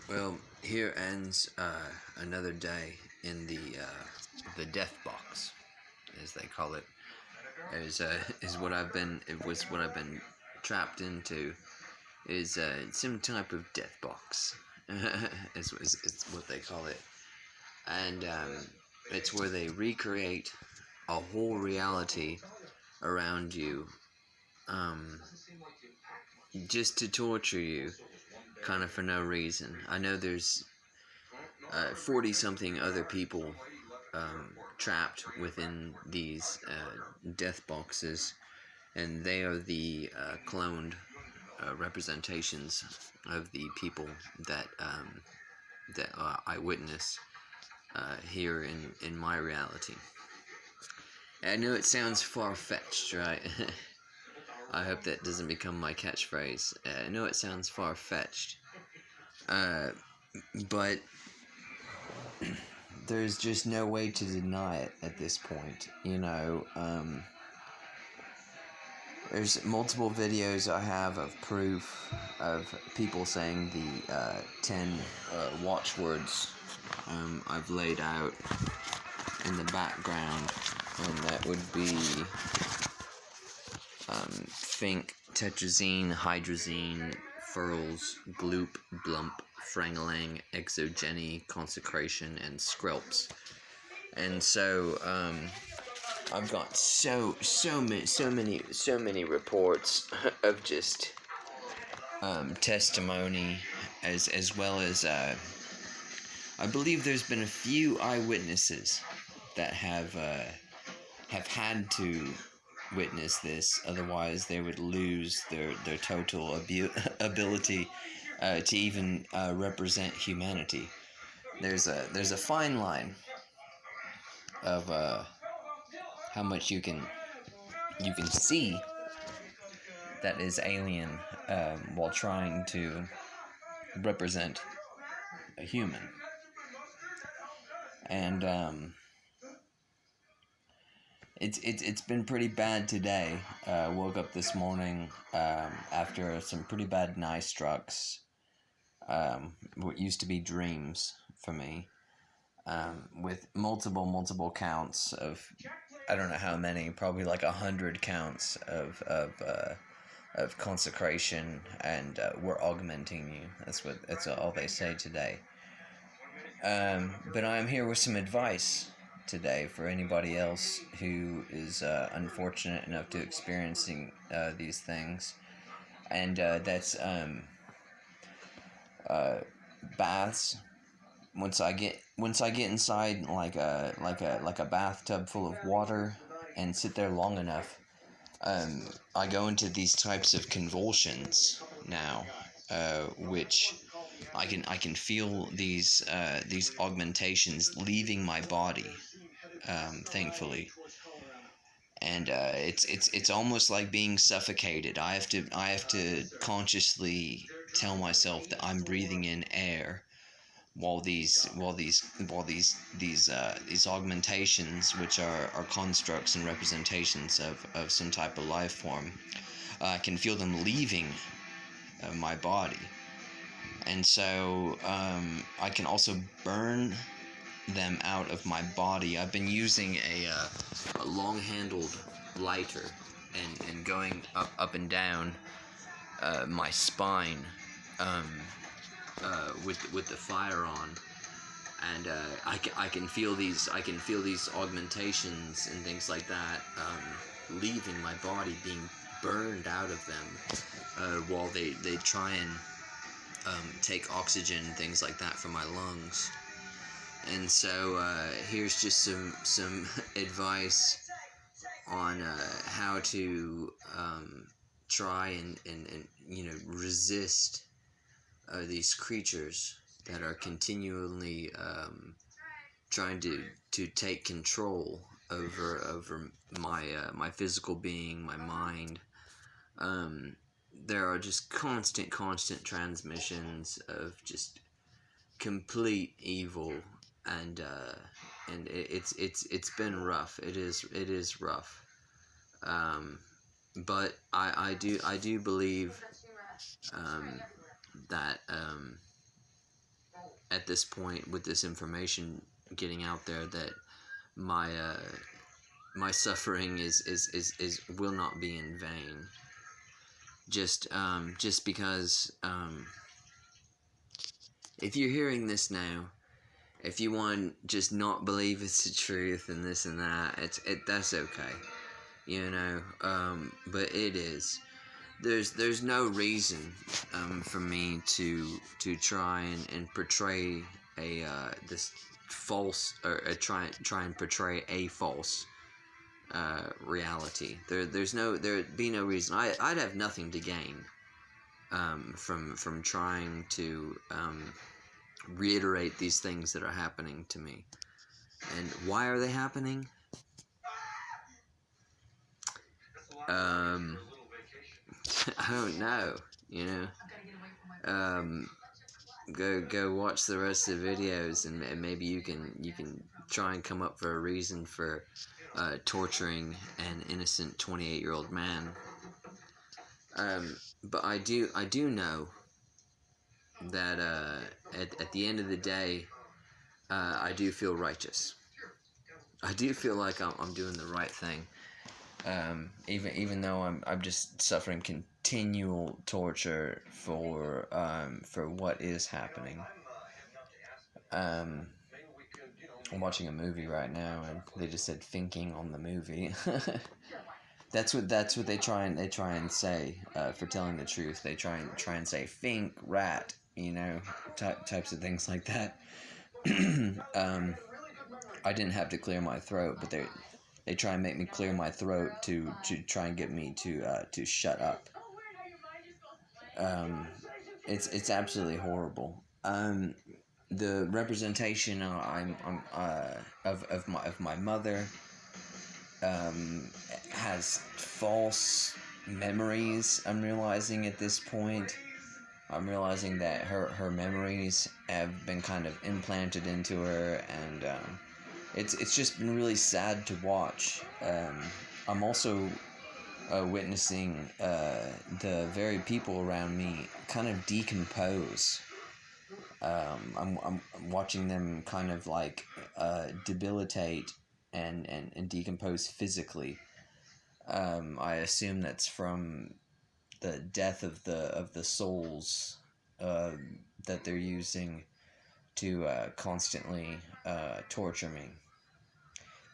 Well, here ends another day in the death box, as they call it. Is what I've been. It was what I've been trapped into. Is some type of death box. is what they call it, and it's where they recreate a whole reality around you, um, just to torture you, kind of for no reason. I know there's 40 something other people trapped within these death boxes, and they are the cloned representations of the people that I witness here in my reality. I know it sounds far fetched, right? I hope that doesn't become my catchphrase. I know it sounds far fetched, but there's just no way to deny it at this point. There's multiple videos I have of proof of people saying the 10 watchwords I've laid out in the background, and that would be think, tetrazine, hydrazine, furls, gloop, blump, frangalang, exogeny, consecration, and skrelps. And so I've got so many reports of just testimony, as well as I believe there's been a few eyewitnesses that have had to witness this, otherwise they would lose their total ability to even represent humanity. There's a fine line of how much you can see that is alien while trying to represent a human. And it's been pretty bad today. Woke up this morning after some pretty bad night strucks. What used to be dreams for me, with multiple counts of, I don't know how many, probably like 100 counts of consecration, and we're augmenting you. That's all they say today. But I'm here with some advice today for anybody else who is unfortunate enough to experiencing these things, and that's baths. Once I get inside like a bathtub full of water and sit there long enough, I go into these types of convulsions now, which I can feel these augmentations leaving my body, thankfully, and it's almost like being suffocated. I have to consciously tell myself that I'm breathing in air, while these augmentations, which are constructs and representations of some type of life form, I can feel them leaving my body. And so I can also burn them out of my body. I've been using a long-handled lighter and going up and down my spine with the fire on, and I can feel these augmentations and things like that leaving my body, being burned out of them, while they try and take oxygen and things like that from my lungs. And so here's just some advice on how to try and resist these creatures that are continually trying to take control over my physical being, my mind. There are just constant transmissions of just complete evil, and it's been rough. It is rough. But I do believe that at this point, with this information getting out there, that my my suffering is will not be in vain. Just because if you're hearing this now, if you want just not believe it's the truth and this and that, that's okay, you know. But it is. There's no reason for me to try and portray a this false, or try and portray a false reality. There'd be no reason. I'd have nothing to gain from trying to reiterate these things that are happening to me. And why are they happening? I don't know, you know. Go watch the rest of the videos, and maybe you can try and come up for a reason for torturing an innocent 28-year-old man. But I do know that at the end of the day, I do feel righteous. I do feel like I'm doing the right thing. Even though I'm just suffering continual torture for what is happening. I'm watching a movie right now, and they just said "thinking" on the movie. That's what they try and say for telling the truth. They try and say "think rat," you know, types of things like that. I didn't have to clear my throat, but they try and make me clear my throat to try and get me to shut up. It's absolutely horrible. The representation of my mother has false memories. I'm realizing at this point. I'm realizing that her memories have been kind of implanted into her, and it's just been really sad to watch. I'm also witnessing the very people around me kind of decompose. I'm watching them kind of like debilitate and decompose physically. I assume that's from the death of the souls that they're using to constantly torture me.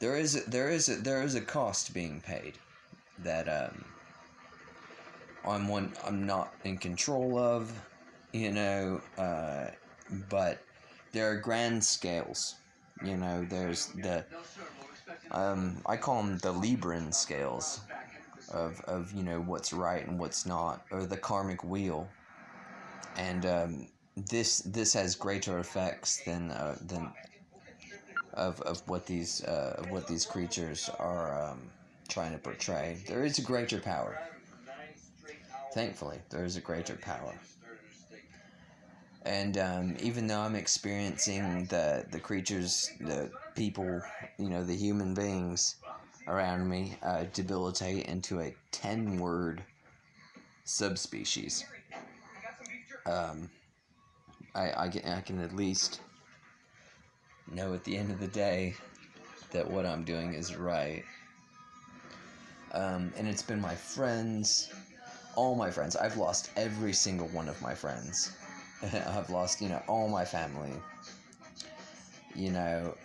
There is a cost being paid that I'm not in control of, you know, but there are grand scales. You know, there's the I call them the Libran scales of you know what's right and what's not, or the karmic wheel, and this has greater effects than of what these creatures are trying to portray. There is a greater power. Thankfully, there is a greater power. And even though I'm experiencing the creatures, the people, you know, the human beings around me debilitate into a 10-word subspecies, I can at least know at the end of the day that what I'm doing is right. And it's been my friends, all my friends. I've lost every single one of my friends. I've lost, you know, all my family. You know,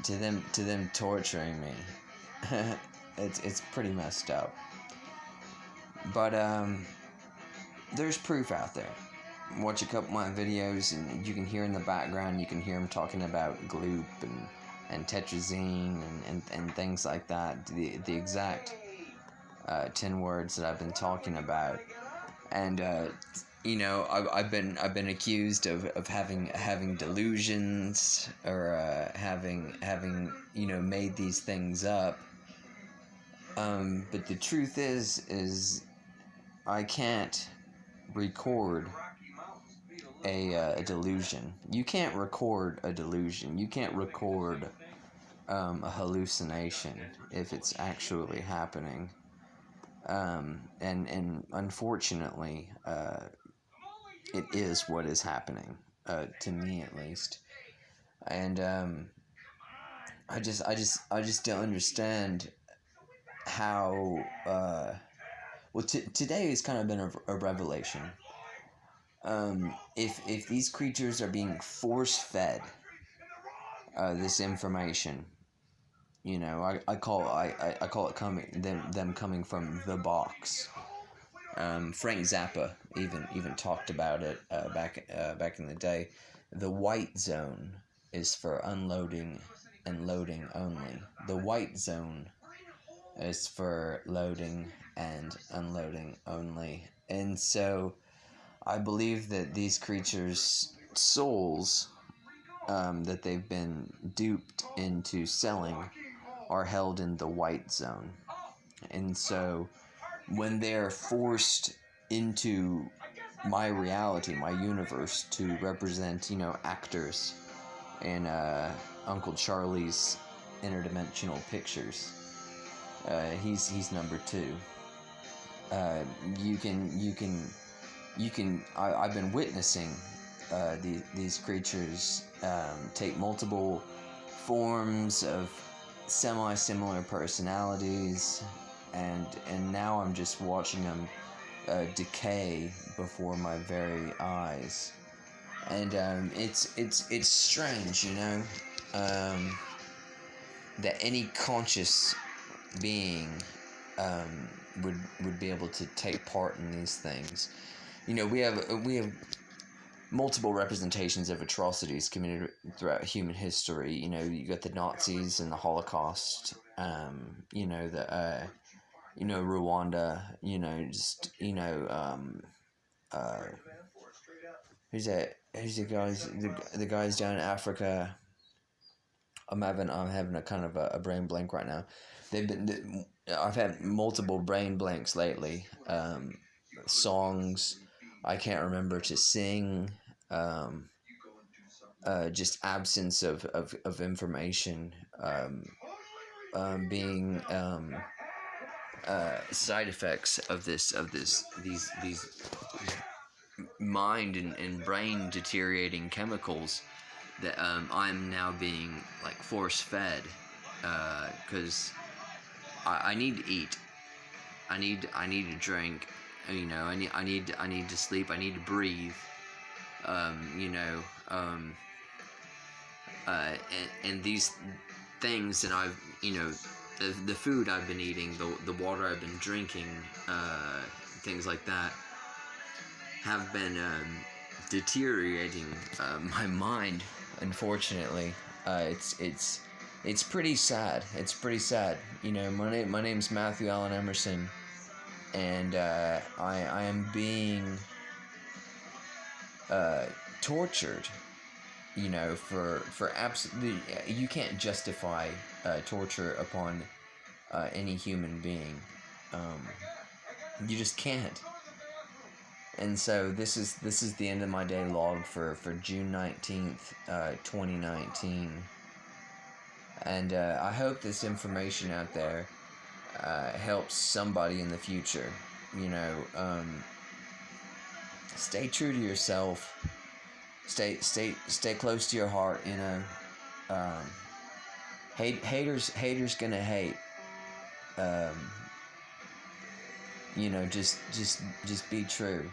to them torturing me. It's pretty messed up. But there's proof out there. Watch a couple of my videos, and you can hear in the background. You can hear them talking about gloop and tetrazine and things like that. The exact 10 words that I've been talking about. And you know, I've been accused of having delusions, or having you know made these things up. But the truth is I can't record a delusion. You can't record a delusion. You can't record a hallucination if it's actually happening. And unfortunately, it is what is happening, to me at least. And I just don't understand how. Well, today has kind of been a revelation. If these creatures are being force fed this information, I call it them coming from the box. Frank Zappa even talked about it back in the day. The white zone is for unloading and loading only. The white zone is for loading and unloading only. And so I believe that these creatures' souls that they've been duped into selling are held in the white zone. And so when they're forced into my reality, my universe, to represent, actors in Uncle Charlie's interdimensional pictures, he's number two. I've been witnessing these creatures take multiple forms of semi-similar personalities, and now I'm just watching them decay before my very eyes, and it's strange, that any conscious being would be able to take part in these things. We have multiple representations of atrocities committed throughout human history. You got the Nazis and the Holocaust. Rwanda. Who's that? Who's the guys down in Africa? I'm having a kind of a brain blank right now. I've had multiple brain blanks lately. Songs I can't remember to sing. Just absence of information. Being side effects of these mind and brain deteriorating chemicals that I'm now being like force fed, because I need to eat, I need to drink, I need to sleep, I need to breathe, and these things that I've the food I've been eating, the water I've been drinking, things like that have been deteriorating my mind. Unfortunately, it's pretty sad. It's pretty sad. My name's Matthew Allen Emerson, and I am being tortured. For absolutely, you can't justify torture upon any human being. You just can't. And so this is the end of my day log for June 19th, 2019. And I hope this information out there helps somebody in the future. Stay true to yourself. Stay close to your heart. Haters gonna hate. Just be true.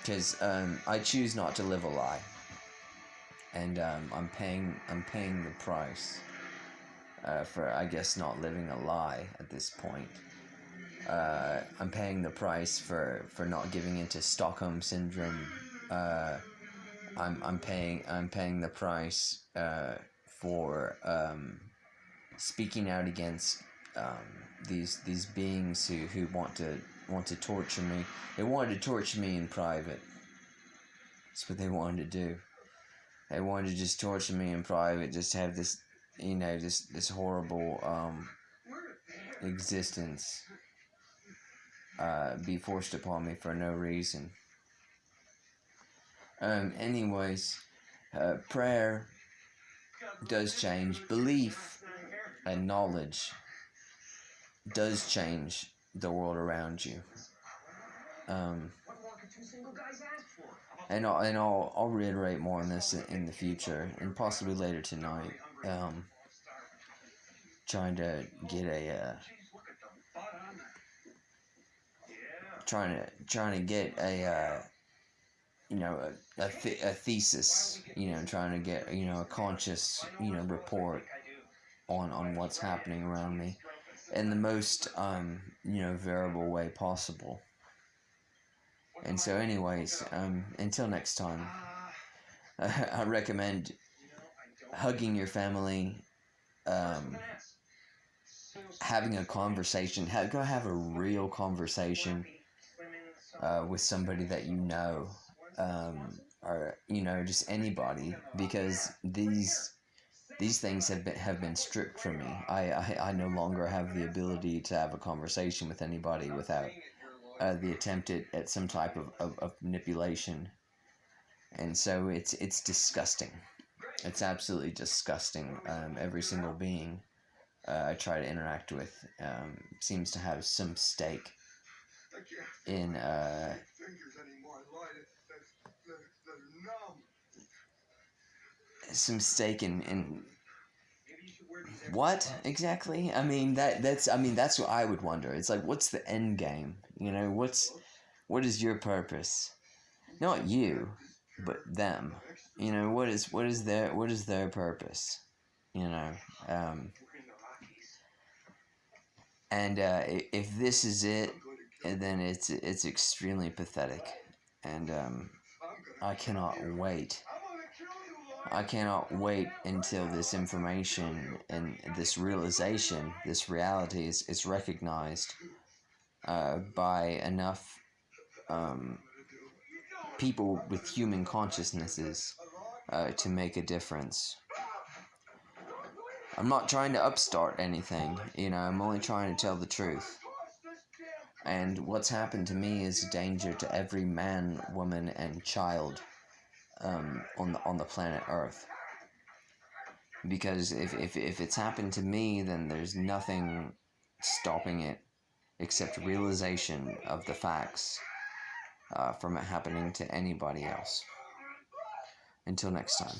Because I choose not to live a lie, and I'm paying the price for, I guess, not living a lie at this point. I'm paying the price for not giving into Stockholm syndrome. I'm paying the price for speaking out against these beings who want to torture me. They wanted to torture me in private. That's what they wanted to do. They wanted to just torture me in private, just have this, this horrible existence be forced upon me for no reason. Anyways, prayer does change. Belief and knowledge does change the world around you. I'll reiterate more on this in the future, and possibly later tonight. Trying to get a a thesis, trying to get a conscious report on what's happening around me in the most variable way possible. And so, anyways, until next time, I recommend hugging your family, having a conversation. Go have a real conversation with somebody that you know, or just anybody, because these things have been stripped from me. I no longer have the ability to have a conversation with anybody without the attempt at some type of manipulation. And so it's disgusting. It's absolutely disgusting. Every single being I try to interact with seems to have some stake in what exactly? That's what I would wonder. It's like, what's the end game? What is your purpose? Not you, but them. What is their purpose? And if this is it, then it's extremely pathetic, and I cannot wait. I cannot wait until this information and this realization, this reality is recognized by enough people with human consciousnesses to make a difference. I'm not trying to upstart anything, I'm only trying to tell the truth. And what's happened to me is a danger to every man, woman, and child on the planet Earth. Because if it's happened to me, then there's nothing stopping it except realization of the facts from it happening to anybody else. Until next time.